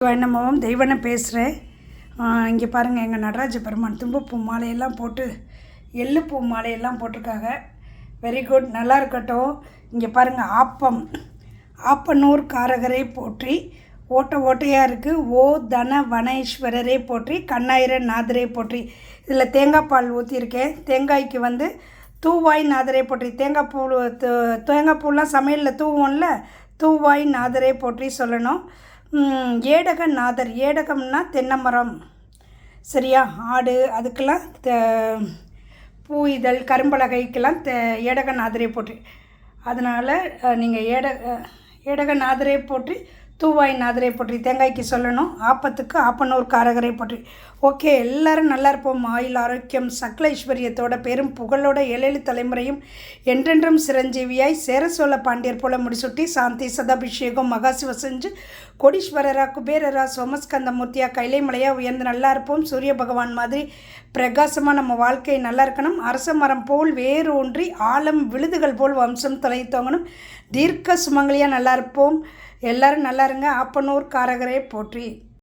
என்னமோவும் தெய்வனை பேசுகிறேன். இங்கே பாருங்கள், எங்கள் நடராஜ பெருமான் தும்பப்பூ மாலையெல்லாம் போட்டு எள்ளுப்பூ மாலையெல்லாம் போட்டிருக்காங்க. வெரி குட், நல்லா இருக்கட்டும். இங்கே பாருங்கள், ஆப்பனூர் காரகரை போற்றி, ஓட்டையாக இருக்குது. ஓ தன வனேஸ்வரரே போற்றி, கண்ணாயிர நாதரே போற்றி. இதில் தேங்காய் பால் ஊற்றியிருக்கேன். தேங்காய்க்கு தூவாய் நாதரே போற்றி. தேங்காய் பூலாம் சமையலில் தூவோம்ல, தூவாய் நாதரே போற்றி சொல்லணும். ஏடக நாதர், ஏடகம்னா தென்னைமரம், சரியா? ஆடு, அதுக்கெல்லாம் பூ இதழ் கரும்பலகைக்கெல்லாம் ஏடக நாதரே போற்றி. அதனால் நீங்கள் ஏடக நாதரே போற்றி, தூவாய் நாதரே போற்றி தேங்காய்க்கு சொல்லணும். ஆப்பத்துக்கு ஆப்பனூர் காரகரை போற்றி. ஓகே, எல்லோரும் நல்லா இருப்போம். ஆயுள் ஆரோக்கியம் சகல ஐஸ்வர்யத்தோட பெரும் புகழோட 7 தலைமுறையும் என்றென்றும் சிரஞ்சீவியாய் சேர சோழ பாண்டியர் போல முடிசுட்டி சாந்தி சதாபிஷேகம் மகாசிவ செஞ்சு கோடீஸ்வரரா குபேரரா சோமஸ்கந்தமூர்த்தியா கைலை மலையாக உயர்ந்து நல்லா இருப்போம். சூரிய பகவான் மாதிரி பிரகாசமாக நம்ம வாழ்க்கை நல்லா இருக்கணும். அரச மரம் போல் வேறு ஒன்றி ஆழம் விழுதுகள் போல் வம்சம் தொலைத்தோங்கணும். தீர்க்க சுமங்கலியாக நல்லா இருப்போம். எல்லோரும் நல்லா இருங்க. ஆப்பனூர் காரகரை போற்றி.